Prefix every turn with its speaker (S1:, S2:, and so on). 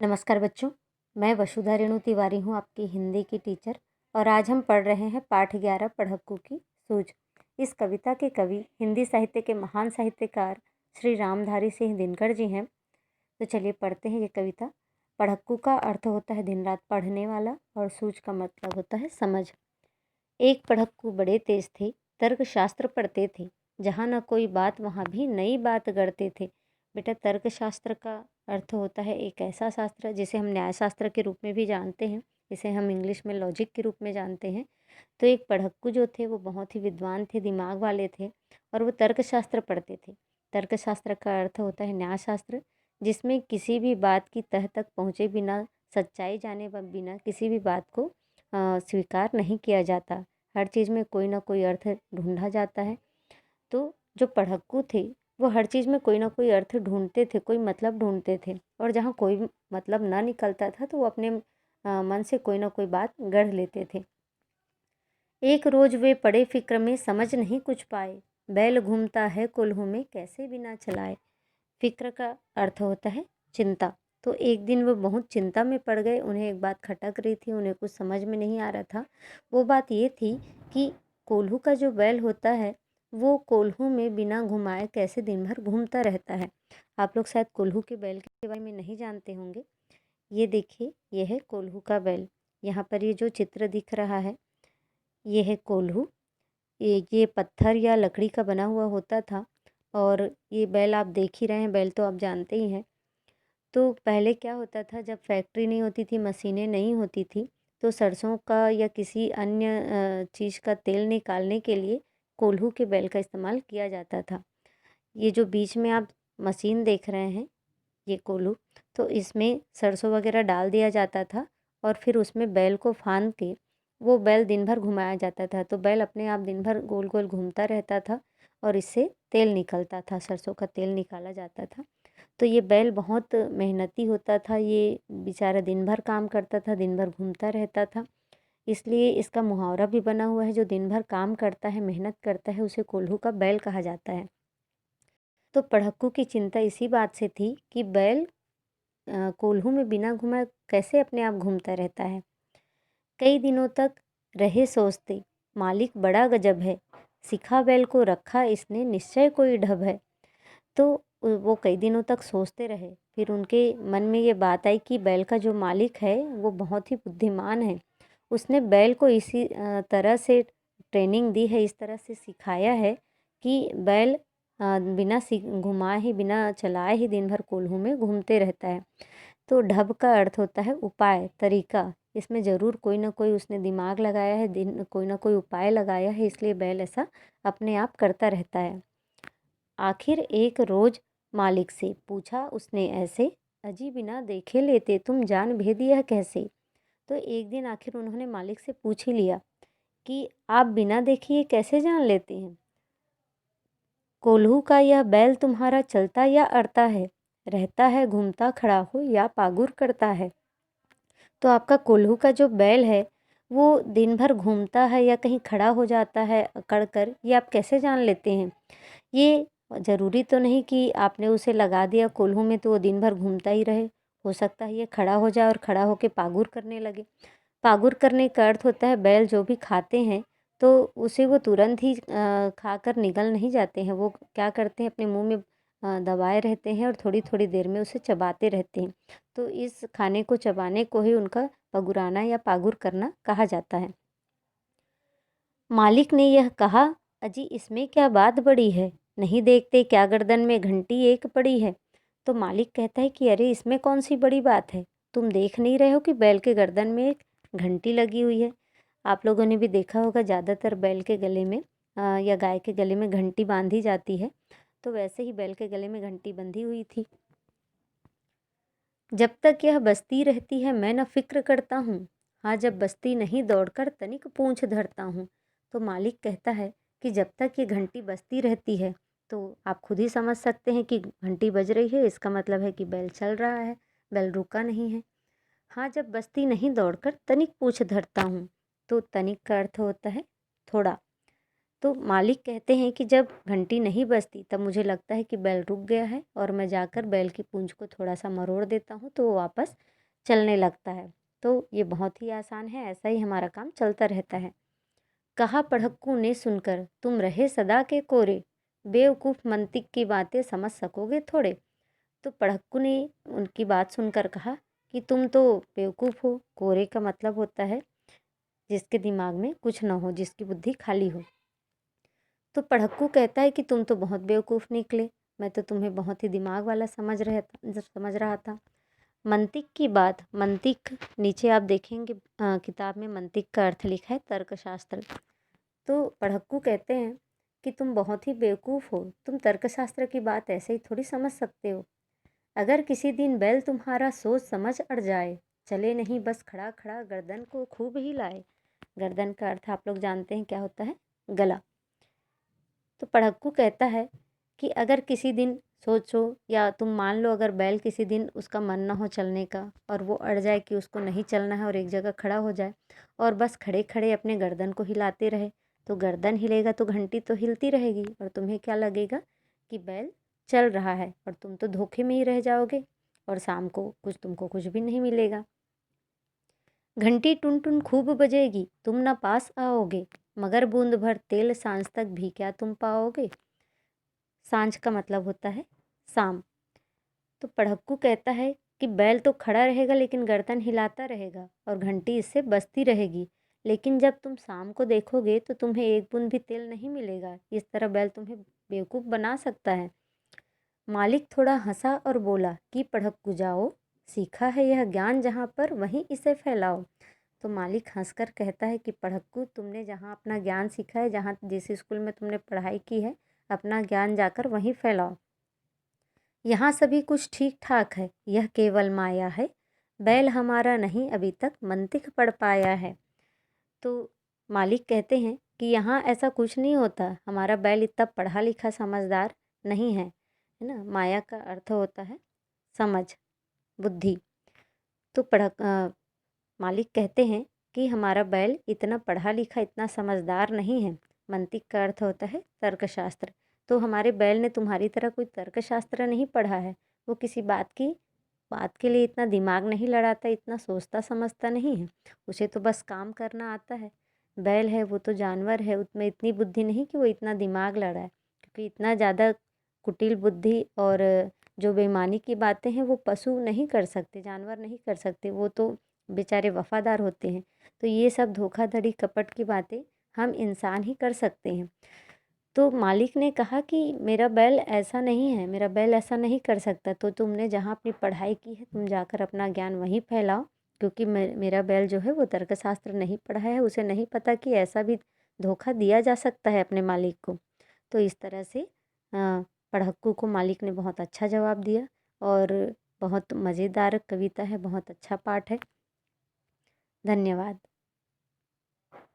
S1: नमस्कार बच्चों, मैं वसुधा रेणु तिवारी हूँ, आपकी हिंदी की टीचर। और आज हम पढ़ रहे हैं पाठ 11 पढ़क्कू की सूझ। इस कविता के कवि हिंदी साहित्य के महान साहित्यकार श्री रामधारी सिंह दिनकर जी हैं। तो चलिए पढ़ते हैं ये कविता। पढ़क्कू का अर्थ होता है दिन रात पढ़ने वाला और सूझ का मतलब होता है समझ। एक पढ़क्कू बड़े तेज थे, तर्कशास्त्र पढ़ते थे, जहाँ न कोई बात वहाँ भी नई बात गढ़ते थे। बेटा, तर्कशास्त्र का अर्थ होता है एक ऐसा शास्त्र जिसे हम न्यायशास्त्र के रूप में भी जानते हैं, इसे हम इंग्लिश में लॉजिक के रूप में जानते हैं। तो एक पढ़क्कू जो थे वो बहुत ही विद्वान थे, दिमाग वाले थे, और वो तर्कशास्त्र पढ़ते थे। तर्कशास्त्र का अर्थ होता है न्यायशास्त्र, जिसमें किसी भी बात की तह तक पहुँचे बिना, सच्चाई जाने बिना किसी भी बात को स्वीकार नहीं किया जाता। हर चीज़ में कोई ना कोई अर्थ ढूंढा जाता है। तो जो पढ़क्कू थे वो हर चीज़ में कोई ना कोई अर्थ ढूंढते थे, कोई मतलब ढूंढते थे, और जहाँ कोई मतलब ना निकलता था तो वो अपने मन से कोई ना कोई बात गढ़ लेते थे। एक रोज वे पड़े फिक्र में, समझ नहीं कुछ पाए, बैल घूमता है कोल्हू में, कैसे बिना चलाए। फिक्र का अर्थ होता है चिंता। तो एक दिन वो बहुत चिंता में पड़ गए। उन्हें एक बात खटक रही थी, उन्हें कुछ समझ में नहीं आ रहा था। वो बात ये थी कि कोल्हू का जो बैल होता है वो कोल्हू में बिना घुमाए कैसे दिन भर घूमता रहता है। आप लोग शायद कोल्हू के बैल के बारे में नहीं जानते होंगे। ये देखिए, ये है कोल्हू का बैल। यहाँ पर ये जो चित्र दिख रहा है ये है कोल्हू। ये पत्थर या लकड़ी का बना हुआ होता था, और ये बैल आप देख ही रहे हैं, बैल तो आप जानते ही हैं। तो पहले क्या होता था, जब फैक्ट्री नहीं होती थी, मशीनें नहीं होती थी, तो सरसों का या किसी अन्य चीज़ का तेल निकालने के लिए कोल्हू के बैल का इस्तेमाल किया जाता था। ये जो बीच में आप मशीन देख रहे हैं ये कोल्हू, तो इसमें सरसों वगैरह डाल दिया जाता था, और फिर उसमें बैल को फांद के वो बैल दिन भर घुमाया जाता था। तो बैल अपने आप दिन भर गोल गोल घूमता रहता था, और इससे तेल निकलता था, सरसों का तेल निकाला जाता था। तो ये बैल बहुत मेहनती होता था, ये बेचारा दिन भर काम करता था, दिन भर घूमता रहता था। इसलिए इसका मुहावरा भी बना हुआ है, जो दिन भर काम करता है, मेहनत करता है, उसे कोल्हू का बैल कहा जाता है। तो पढ़क्कू की चिंता इसी बात से थी कि बैल कोल्हू में बिना घुमाए कैसे अपने आप घूमता रहता है। कई दिनों तक रहे सोचते, मालिक बड़ा गजब है, सिखा बैल को रखा इसने, निश्चय कोई ढब है। तो वो कई दिनों तक सोचते रहे। फिर उनके मन में ये बात आई कि बैल का जो मालिक है वो बहुत ही बुद्धिमान है। उसने बैल को इसी तरह से ट्रेनिंग दी है, इस तरह से सिखाया है कि बैल बिना घुमाए ही, बिना चलाए ही दिन भर कोल्हू में घूमते रहता है। तो ढब का अर्थ होता है उपाय, तरीका। इसमें ज़रूर कोई ना कोई उसने दिमाग लगाया है, कोई ना कोई उपाय लगाया है, इसलिए बैल ऐसा अपने आप करता रहता है। आखिर एक रोज मालिक से पूछा उसने ऐसे, अजी बिना देखे लेते तुम जान भेद यह कैसे। तो एक दिन आखिर उन्होंने मालिक से पूछ ही लिया कि आप बिना देखे ये कैसे जान लेते हैं। कोल्हू का यह बैल तुम्हारा चलता या अड़ता है, रहता है घूमता खड़ा हो या पागुर करता है। तो आपका कोल्हू का जो बैल है वो दिन भर घूमता है या कहीं खड़ा हो जाता है अकड़ कर, ये आप कैसे जान लेते हैं। ये ज़रूरी तो नहीं कि आपने उसे लगा दिया कोल्हू में तो वो दिन भर घूमता ही रहे। हो सकता है ये खड़ा हो जाए और खड़ा होकर पागुर करने लगे। पागुर करने का अर्थ होता है बैल जो भी खाते हैं तो उसे वो तुरंत ही खाकर निगल नहीं जाते हैं। वो क्या करते हैं, अपने मुंह में दबाए रहते हैं और थोड़ी थोड़ी देर में उसे चबाते रहते हैं। तो इस खाने को चबाने को ही उनका पगुराना या पागुर करना कहा जाता है। मालिक ने यह कहा, अजी इसमें क्या बात बड़ी है, नहीं देखते क्या गर्दन में घंटी एक पड़ी है। तो मालिक कहता है कि अरे इसमें कौन सी बड़ी बात है, तुम देख नहीं रहे हो कि बैल के गर्दन में एक घंटी लगी हुई है। आप लोगों ने भी देखा होगा, ज़्यादातर बैल के गले में या गाय के गले में घंटी बांधी जाती है, तो वैसे ही बैल के गले में घंटी बंधी हुई थी। जब तक यह बसती रहती है मैं न फिक्र करता हूँ, हाँ जब बसती नहीं दौड़कर तनिक पूंछ धरता हूँ। तो मालिक कहता है कि जब तक ये घंटी बजती रहती है तो आप खुद ही समझ सकते हैं कि घंटी बज रही है, इसका मतलब है कि बैल चल रहा है, बैल रुका नहीं है। हाँ जब बसती नहीं दौड़कर तनिक पूंछ धरता हूँ, तो तनिक का अर्थ होता है थोड़ा। तो मालिक कहते हैं कि जब घंटी नहीं बजती तब मुझे लगता है कि बैल रुक गया है और मैं जाकर बैल की पूंछ को थोड़ा सा मरोड़ देता हूँ तो वो वापस चलने लगता है। तो ये बहुत ही आसान है, ऐसा ही हमारा काम चलता रहता है। कहा पढ़क्कू ने सुनकर, तुम रहे सदा के कोरे, बेवकूफ़ मंतिक की बातें समझ सकोगे थोड़े। तो पढ़क्कू ने उनकी बात सुनकर कहा कि तुम तो बेवकूफ़ हो। कोरे का मतलब होता है जिसके दिमाग में कुछ ना हो, जिसकी बुद्धि खाली हो। तो पढ़क्कू कहता है कि तुम तो बहुत बेवकूफ़ निकले, मैं तो तुम्हें बहुत ही दिमाग वाला समझ रहा था। मंतिक की बात, मंतिक नीचे आप देखेंगे किताब में मंतिक का अर्थ लिखा है तर्कशास्त्र। तो पढ़क्कू कहते हैं कि तुम बहुत ही बेवकूफ़ हो, तुम तर्कशास्त्र की बात ऐसे ही थोड़ी समझ सकते हो। अगर किसी दिन बैल तुम्हारा सोच समझ अड़ जाए, चले नहीं बस खड़ा खड़ा गर्दन को खूब ही लाए। गर्दन का अर्थ आप लोग जानते हैं क्या होता है, गला। तो पढ़क्कू कहता है कि अगर किसी दिन सोचो या तुम मान लो अगर बैल किसी दिन उसका मन ना हो चलने का और वो अड़ जाए कि उसको नहीं चलना है और एक जगह खड़ा हो जाए और बस खड़े खड़े अपने गर्दन को हिलाते रहे, तो गर्दन हिलेगा तो घंटी तो हिलती रहेगी और तुम्हें क्या लगेगा कि बैल चल रहा है और तुम तो धोखे में ही रह जाओगे और शाम को तुमको कुछ भी नहीं मिलेगा। घंटी टुन टुन खूब बजेगी, तुम न पास आओगे, मगर बूंद भर तेल सांझ तक भी क्या तुम पाओगे। सांझ का मतलब होता है शाम। तो पढ़क्कू कहता है कि बैल तो खड़ा रहेगा लेकिन गर्दन हिलाता रहेगा और घंटी इससे बजती रहेगी, लेकिन जब तुम शाम को देखोगे तो तुम्हें एक बूंद भी तेल नहीं मिलेगा। इस तरह बैल तुम्हें बेवकूफ़ बना सकता है। मालिक थोड़ा हंसा और बोला कि पढ़क्कू जाओ, सीखा है यह ज्ञान जहाँ पर वहीं इसे फैलाओ। तो मालिक हंसकर कहता है कि पढ़क्कू, तुमने जहाँ अपना ज्ञान सीखा है, जहाँ जिस स्कूल में तुमने पढ़ाई की है, अपना ज्ञान जाकर वहीं फैलाओ। यहाँ सभी कुछ ठीक ठाक है, यह केवल माया है, बैल हमारा नहीं अभी तक मंतिक पढ़ पाया है। तो मालिक कहते हैं कि यहाँ ऐसा कुछ नहीं होता, हमारा बैल इतना पढ़ा लिखा समझदार नहीं है ना। माया का अर्थ होता है समझ, बुद्धि। तो मालिक कहते हैं कि हमारा बैल इतना पढ़ा लिखा इतना समझदार नहीं है। मंतिक का अर्थ होता है तर्कशास्त्र। तो हमारे बैल ने तुम्हारी तरह कोई तर्कशास्त्र नहीं पढ़ा है, वो किसी बात के लिए इतना दिमाग नहीं लड़ाता, इतना सोचता समझता नहीं है, उसे तो बस काम करना आता है। बैल है वो तो जानवर है, उसमें इतनी बुद्धि नहीं कि वो इतना दिमाग लड़ाए, क्योंकि इतना ज़्यादा कुटिल बुद्धि और जो बेईमानी की बातें हैं वो पशु नहीं कर सकते, जानवर नहीं कर सकते, वो तो बेचारे वफादार होते हैं। तो ये सब धोखाधड़ी कपट की बातें हम इंसान ही कर सकते हैं। तो मालिक ने कहा कि मेरा बैल ऐसा नहीं है, मेरा बैल ऐसा नहीं कर सकता, तो तुमने जहाँ अपनी पढ़ाई की है तुम जाकर अपना ज्ञान वहीं फैलाओ, क्योंकि मेरा बैल जो है वो तर्कशास्त्र नहीं पढ़ा है, उसे नहीं पता कि ऐसा भी धोखा दिया जा सकता है अपने मालिक को। तो इस तरह से पढ़क्कू को मालिक ने बहुत अच्छा जवाब दिया और बहुत मज़ेदार कविता है, बहुत अच्छा पाठ है। धन्यवाद।